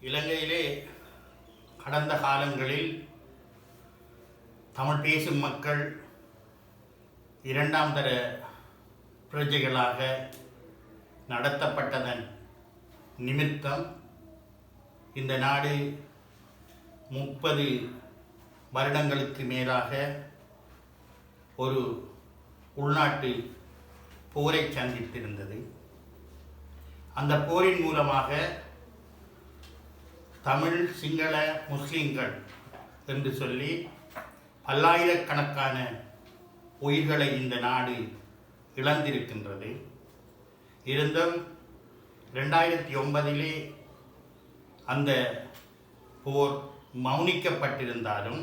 இலங்கையிலே கடந்த காலங்களில் தமிழ் பேசும் மக்கள் இரண்டாம் தர பிரஜைகளாக நடத்தப்பட்டதன் நிமித்தம் இந்த நாடு 30 வருடங்களுக்கு மேலாக ஒரு உள்நாட்டு போரை சந்தித்திருந்தது. அந்த போரின் மூலமாக தமிழ், சிங்கள, முஸ்லீம்கள் என்று சொல்லி பல்லாயிரக்கணக்கான உயிர்களை இந்த நாடு இழந்திருக்கின்றது. இருந்தும் 2009 அந்த போர் மௌனிக்கப்பட்டிருந்தாலும்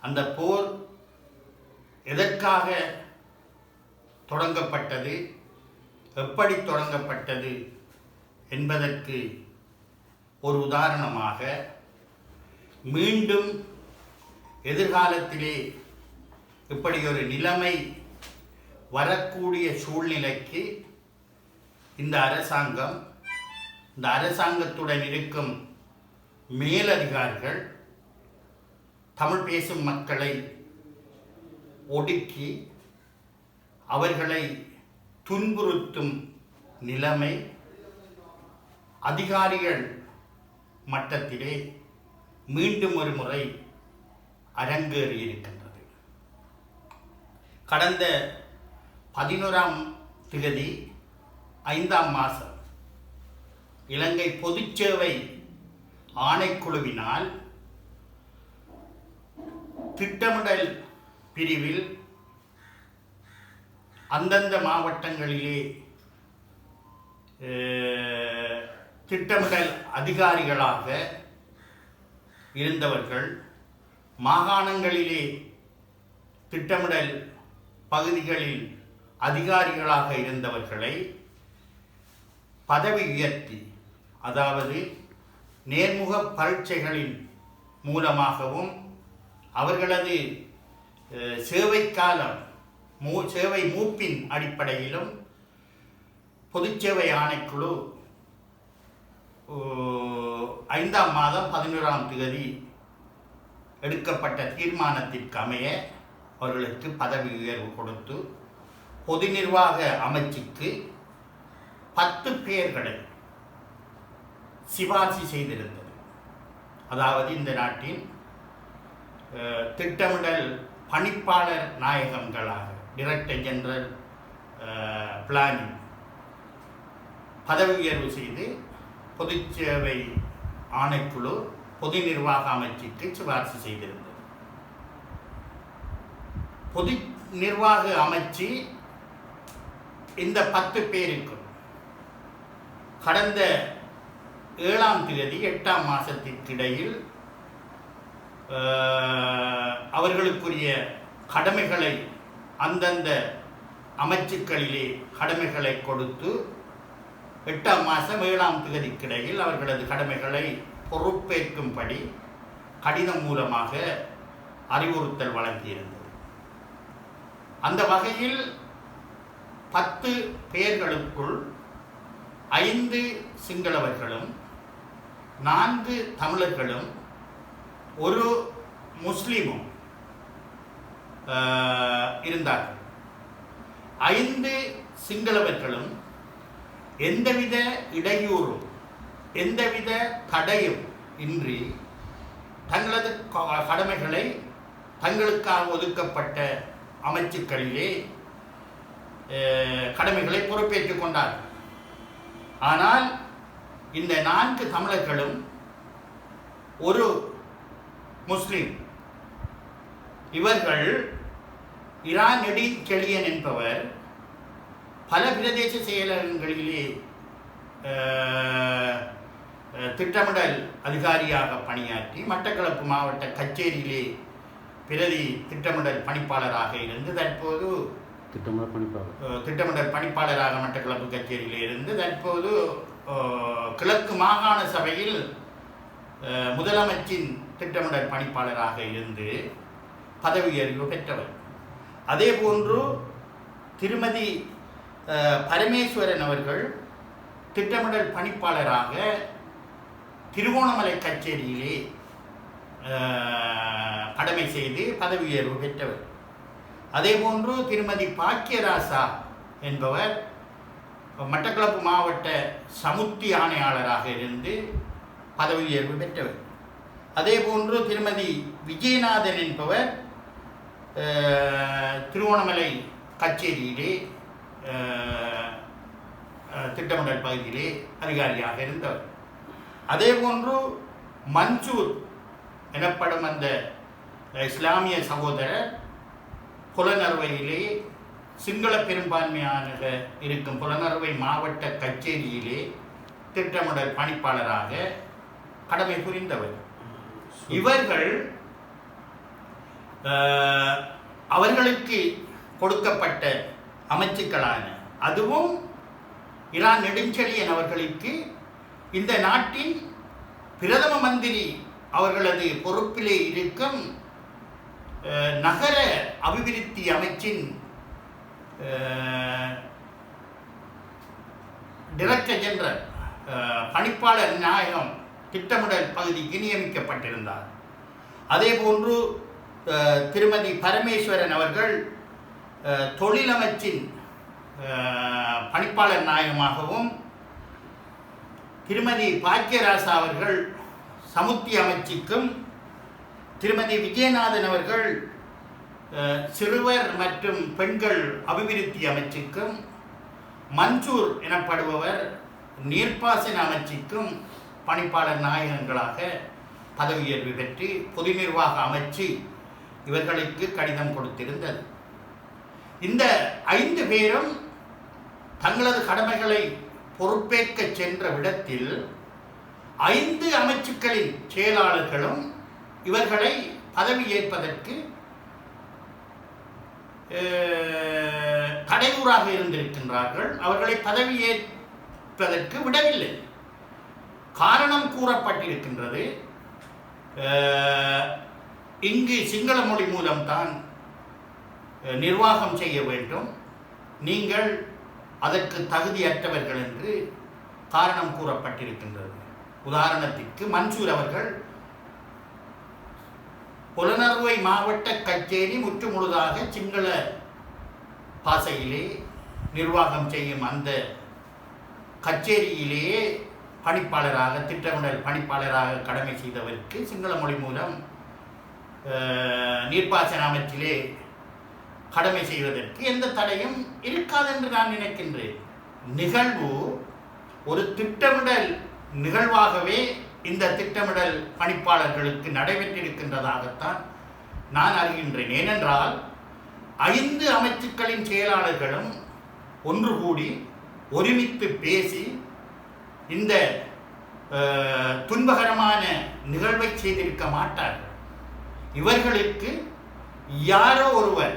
அந்த போர் எதற்காக தொடங்கப்பட்டது, எப்படி தொடங்கப்பட்டது என்பதற்கு ஒரு உதாரணமாக மீண்டும் எதிர்காலத்திலே இப்படி ஒரு நிலைமை வரக்கூடிய சூழ்நிலைக்கு இந்த அரசாங்கத்துடன் இருக்கும் மேலதிகாரிகள் தமிழ் பேசும் மக்களை ஒடுக்கி அவர்களை துன்புறுத்தும் நிலைமை அதிகாரிகள் மட்டத்திலே மீண்டும் ஒரு முறை அரங்கேறியிருக்கின்றது. கடந்த 11ஆம் தேதி 5ஆம் மாதம் இலங்கை பொதுச்சேவை ஆணைக்குழுவினால் திட்டமிடல் பிரிவில் அந்தந்த மாவட்டங்களிலே திட்டமிடல் அதிகாரிகளாக இருந்தவர்கள், மாகாணங்களிலே திட்டமிடல் பகுதிகளில் அதிகாரிகளாக இருந்தவர்களை பதவி உயர்த்தி, அதாவது நேர்முக பரீட்சைகளின் மூலமாகவும் அவர்களது சேவை மூப்பின் அடிப்படையிலும் பொதுச்சேவை ஆணைக்குழு 5ஆம் மாதம் 11ஆம் தேதி எடுக்கப்பட்ட தீர்மானத்திற்கு அமைய அவர்களுக்கு பதவி உயர்வு கொடுத்து பொது நிர்வாக அமைச்சுக்கு 10 பேர்களை சிபார்சு செய்திருந்தது. அதாவது இந்த நாட்டின் திட்டமிடல் பணிப்பாளர் நாயகங்களாக டைரக்டர் ஜெனரல் பிளானிங் பதவி உயர்வு செய்து பொதுச்சேவை ஆணைக்குழு பொது நிர்வாக அமைச்சுக்கு சிபார்சு செய்திருந்தது. பொது நிர்வாக அமைச்சு இந்த 10 பேருக்கும் கடந்த 7ஆம் தேதி 8ஆம் மாதத்திற்கிடையில் அவர்களுக்குரிய கடமைகளை அந்தந்த அமைச்சுக்களிலே கடமைகளை கொடுத்து 8ஆம் மாதம் 7ஆம் தேதிக்கிடையில் அவர்களது கடமைகளை பொறுப்பேற்கும்படி கடிதம் மூலமாக அறிவுறுத்தல் வழங்கியிருந்தது. அந்த வகையில் 10 பேர்களுக்குள் 5 சிங்களவர்களும் 4 தமிழர்களும் ஒரு முஸ்லீமும் இருந்தார்கள். 5 சிங்களவர்களும் எந்தவித இடையூறும் எந்தவித தடையும் இன்றி தங்களது கடமைகளை தங்களுக்காக ஒதுக்கப்பட்ட அமைச்சுக்களிலே கடமைகளை பொறுப்பேற்றுக் கொண்டார்கள். ஆனால் இந்த 4 தமிழர்களும் ஒரு முஸ்லிம், இவர்கள் இராநெடி செழியன் என்பவர் பல பிரதேச செயலகங்களிலே திட்டமிடல் அதிகாரியாக பணியாற்றி மட்டக்களப்பு மாவட்ட கச்சேரியிலே பிரதி திட்டமிடல் பணிப்பாளராக இருந்து தற்போது திட்டமிடல் பணிப்பாளராக மட்டக்களப்பு கச்சேரியிலே இருந்து தற்போது கிழக்கு மாகாண சபையில் முதலமைச்சின் திட்டமிடல் பணிப்பாளராக இருந்து பதவி உயர்வு பெற்றவர். அதே போன்று திருமதி பரமேஸ்வரன் அவர்கள் திட்டமிடல் பணிப்பாளராக திருகோணமலை கச்சேரியிலே கடமை செய்து பதவி உயர்வு பெற்றவர். அதேபோன்று திருமதி பாக்கியராசா என்பவர் மட்டக்களப்பு மாவட்ட சமுத்தி ஆணையாளராக இருந்து பதவி உயர்வு பெற்றவர். அதேபோன்று திருமதி விஜயநாதன் என்பவர் திருகோணமலை கச்சேரியிலே திட்டமிடல் பகுதியிலே அதிகாரியாக இருந்தவர். அதேபோன்று மன்சூர் எனப்படும் அந்த இஸ்லாமிய சகோதரர் புலனறுவையிலே சிங்கள பெரும்பான்மையாக இருக்கும் புலனறுவை மாவட்ட கச்சேரியிலே திட்டமிடல் பணிப்பாளராக கடமை புரிந்தவர். இவர்கள் அவர்களுக்கு கொடுக்கப்பட்ட அமைச்சுக்களான அதுவும் இரான் நெடுஞ்செழியன் அவர்களுக்கு இந்த நாட்டின் பிரதம மந்திரி அவர்களது பொறுப்பிலே இருக்கும் நகர அபிவிருத்தி அமைச்சின் டைரக்டர் ஜெனரல் பணிப்பாளர் நாயகம் திட்டமிடல் பகுதிக்கு நியமிக்கப்பட்டிருந்தார். அதேபோன்று திருமதி பரமேஸ்வரன் அவர்கள் தொழிலமைச்சின் பணிப்பாளர் நாயகமாகவும், திருமதி பாக்கியராசா அவர்கள் சமுத்தி அமைச்சுக்கும், திருமதி விஜயநாதன் அவர்கள் சிறுவர் மற்றும் பெண்கள் அபிவிருத்தி அமைச்சுக்கும், மன்சூர் எனப்படுபவர் நீர்ப்பாசன அமைச்சுக்கும் பணிப்பாளர் நாயகங்களாக பதவி உயர்வு பெற்று பொது நிர்வாக அமைச்சு இவர்களுக்கு கடிதம் கொடுத்திருந்தது. இந்த 5 பேரும் தங்களது கடமைகளை பொறுப்பேற்க சென்ற விடத்தில் 5 அமைச்சுக்களின் செயலாளர்களும் இவர்களை பதவி ஏற்பதற்கு தடையூறாக இருந்திருக்கின்றார்கள். அவர்களை பதவி ஏற்பதற்கு விடவில்லை. காரணம் கூறப்பட்டிருக்கின்றது, இங்கு சிங்கள மொழி மூலம்தான் நிர்வாகம் செய்ய வேண்டும், நீங்கள் அதற்கு தகுதியற்றவர்கள் என்று காரணம் கூறப்பட்டிருக்கின்றது. உதாரணத்திற்கு மன்சூர் அவர்கள் புலனறுவை மாவட்ட கச்சேரி முற்றுமுழுதாக சிங்கள பாஷையிலே நிர்வாகம் செய்யும் அந்த கச்சேரியிலேயே பணிப்பாளராக திட்டமிடல் பணிப்பாளராக கடமை செய்தவருக்கு சிங்கள மொழி மூலம் நீர்ப்பாசன அமைச்சிலே கடமை செய்வதற்கு எந்த தடையும் இருக்காது என்று நான் நினைக்கின்றேன். நிகழ்வு ஒரு திட்டமிடல் நிகழ்வாகவே இந்த திட்டமிடல் பணிப்பாளர்களுக்கு நடைபெற்றிருக்கின்றதாகத்தான் நான் அறிகின்றேன். ஏனென்றால் 5 அமைச்சுக்களின் செயலாளர்களும் ஒன்று கூடி ஒருமித்து பேசி இந்த துன்பகரமான நிகழ்வை செய்திருக்க மாட்டார்கள். இவர்களுக்கு யாரோ ஒருவர்,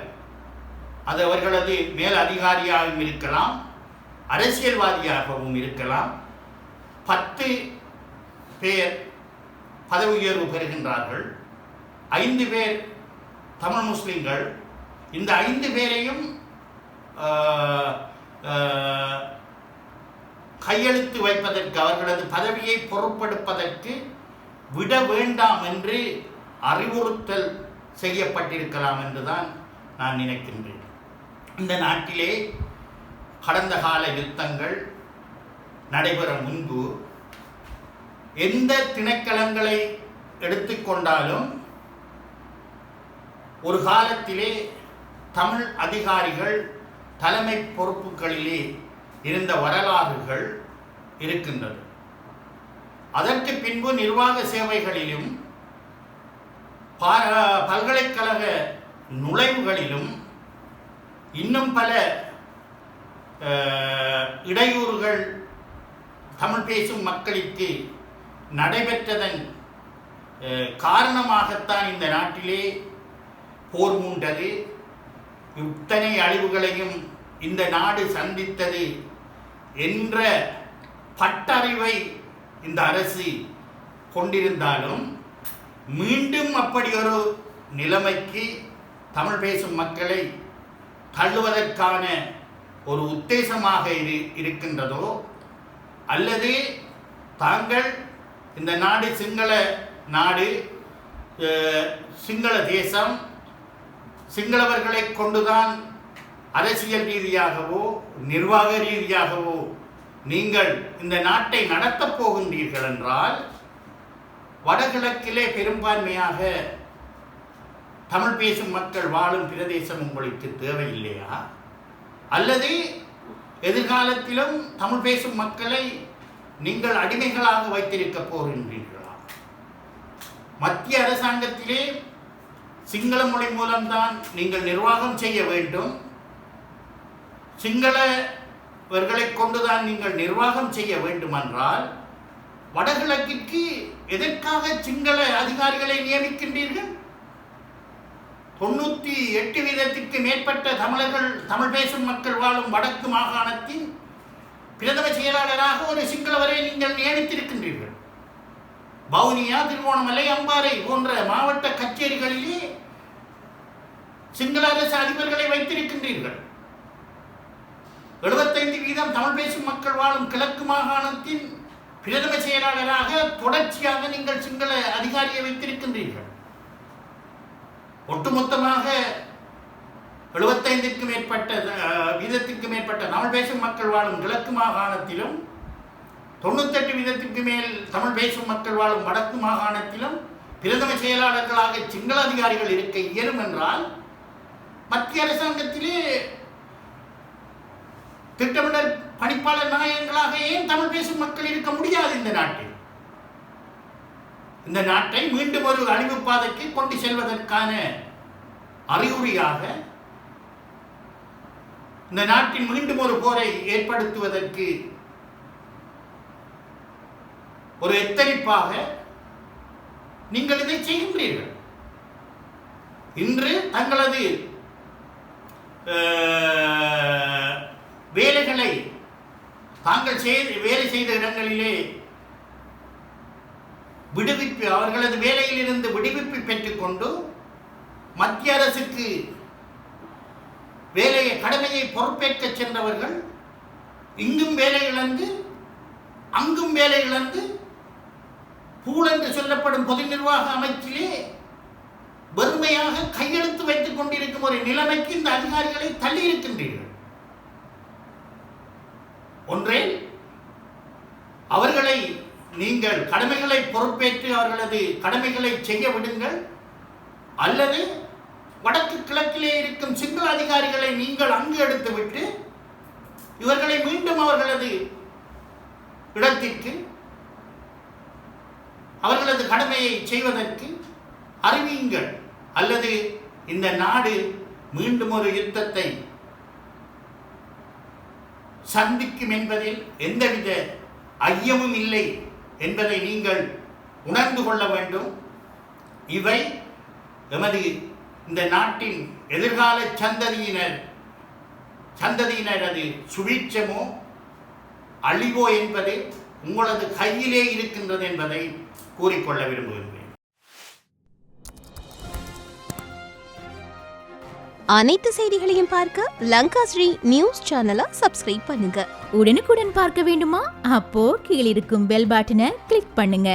அது அவர்களது மேல் அதிகாரியாகவும் இருக்கலாம், அரசியல்வாதியாகவும் இருக்கலாம், 10 பேர் பதவி உயர்வு பெறுகின்றார்கள், 5 பேர் தமிழ் முஸ்லிம்கள். இந்த 5 பேரையும் கையெழுத்து வைப்பதற்கு, அவர்களது பதவியை பொறுப்பெடுப்பதற்கு விட வேண்டாம் என்று அறிவுறுத்தல் செய்யப்பட்டிருக்கலாம் என்றுதான் நான் நினைக்கின்றேன். இந்த நாட்டிலே கடந்த கால யுத்தங்கள் நடைபெற முன்பு எந்த திணைக்களங்களை எடுத்துக்கொண்டாலும் ஒரு காலத்திலே தமிழ் அதிகாரிகள் தலைமை பொறுப்புகளிலே இருந்த வரலாறுகள் இருக்கின்றது. அதற்கு பின்பு நிர்வாக சேவைகளிலும் பல்கலைக்கழக நுழைவுகளிலும் இன்னும் பல இடையூறுகள் தமிழ் பேசும் மக்களுக்கு நடைபெற்றதன் காரணமாகத்தான் இந்த நாட்டிலே போர் மூண்டது, இத்தனை அழிவுகளையும் இந்த நாடு சந்தித்தது என்ற பட்டறிவை இந்த அரசு கொண்டிருந்தாலும் மீண்டும் அப்படி ஒரு நிலைமைக்கு தமிழ் பேசும் மக்களை தள்ளுவதற்கான ஒரு உத்தேசமாக இருக்கின்றதோ அல்லது தாங்கள் இந்த நாடு சிங்கள நாடு, சிங்கள தேசம், சிங்களவர்களை கொண்டுதான் அரசியல் ரீதியாகவோ நிர்வாக ரீதியாகவோ நீங்கள் இந்த நாட்டை நடத்தப் போகின்றீர்கள் என்றால் வடகிழக்கிலே பெரும்பான்மையாக தமிழ் பேசும் மக்கள் வாழும் பிரதேசம் உங்களுக்கு தேவையில்லையா? அல்லது எதிர்காலத்திலும் தமிழ் பேசும் மக்களை நீங்கள் அடிமைகளாக வைத்திருக்க போகின்றீர்களா? மத்திய அரசாங்கத்திலே சிங்கள மொழி மூலம்தான் நீங்கள் நிர்வாகம் செய்ய வேண்டும், சிங்களவர்களை கொண்டுதான் நீங்கள் நிர்வாகம் செய்ய வேண்டுமென்றால் வடகிழக்கிற்கு எதற்காக சிங்கள அதிகாரிகளை நியமிக்கின்றீர்கள்? 98% மேற்பட்ட தமிழர்கள், தமிழ் பேசும் மக்கள் வாழும் வடக்கு மாகாணத்தின் பிரதம செயலாளராக ஒரு சிங்களவரை நீங்கள் நியமித்திருக்கின்றீர்கள். வவுனியா, திருவோணமலை, அம்பாறை போன்ற மாவட்ட கச்சேரிகளிலே சிங்கள அரசு அதிபர்களை வைத்திருக்கின்றீர்கள். 75% தமிழ் பேசும் மக்கள் வாழும் கிழக்கு மாகாணத்தின் பிரதம செயலாளராக தொடர்ச்சியாக நீங்கள் சிங்கள அதிகாரியை வைத்திருக்கின்றீர்கள். ஒட்டுமொத்தமாக 75% மேற்பட்ட தமிழ் பேசும் மக்கள் வாழும் கிழக்கு மாகாணத்திலும் 98% மேல் தமிழ் பேசும் மக்கள் வாழும் வடக்கு மாகாணத்திலும் பிரதம செயலாளர்களாக சிங்கள அதிகாரிகள் இருக்க இயலும் என்றால் மத்திய அரசாங்கத்திலே திட்டமிடல் பணிப்பாளர் நாயகங்களாக ஏன் தமிழ் பேசும் மக்கள் இருக்க முடியாது? இந்த நாட்டை மீண்டும் ஒரு அழிவு பாதைக்கு கொண்டு செல்வதற்கான அறிகுறியாக இந்த நாட்டில் மீண்டும் ஒரு போரை ஏற்படுத்துவதற்கு ஒரு எத்தரிப்பாக நீங்கள் இதை செய்கின்றீர்கள். இன்று தங்களது வேலைகளை தாங்கள் வேலை செய்த இடங்களிலே விடுவிப்பு, அவர்களது வேலையிலிருந்து விடுவிப்பு பெற்றுக்கொண்டு மத்திய அரசுக்கு கடமையை பொறுப்பேற்க சென்றவர்கள் இங்கும் வேலை இழந்து அங்கும் வேலை இழந்து பூல் என்று சொல்லப்படும் பொது நிர்வாக அமைச்சிலே வெறுமையாக கையெழுத்து வைத்துக் கொண்டிருக்கும் ஒரு நிலைமைக்கு இந்த அதிகாரிகளை தள்ளி இருக்கின்றீர்கள். ஒன்றே, அவர்களை நீங்கள் கடமைகளை பொறுப்பேற்று அவர்களது கடமைகளை செய்ய விடுங்கள், அல்லது வடக்கு கிழக்கிலே இருக்கும் சிங்கள அதிகாரிகளை நீங்கள் அங்கு எடுத்துவிட்டு இவர்களை மீண்டும் அவர்களது இடத்திற்கு அவர்களது கடமையை செய்வதற்கு அறிவியுங்கள், அல்லது இந்த நாடு மீண்டும் ஒரு யுத்தத்தை சந்திக்கும் என்பதில் எந்தவித ஐயமும் இல்லை என்பதை நீங்கள் உணர்ந்து கொள்ள வேண்டும். இவை எமது இந்த நாட்டின் எதிர்கால சந்ததியினரது சுவீட்சமோ அழிவோ என்பது உங்களது கையிலே இருக்கின்றது என்பதை கூறிக்கொள்ள விரும்புகின்றேன். அனைத்து செய்திகளையும் பார்க்க லங்காஸ்ரீ நியூஸ் சேனலை சப்ஸ்கிரைப் பண்ணுங்க. உடனுக்குடன் பார்க்க வேண்டுமா? அப்போ கீழிருக்கும் பெல் பட்டனை கிளிக் பண்ணுங்க.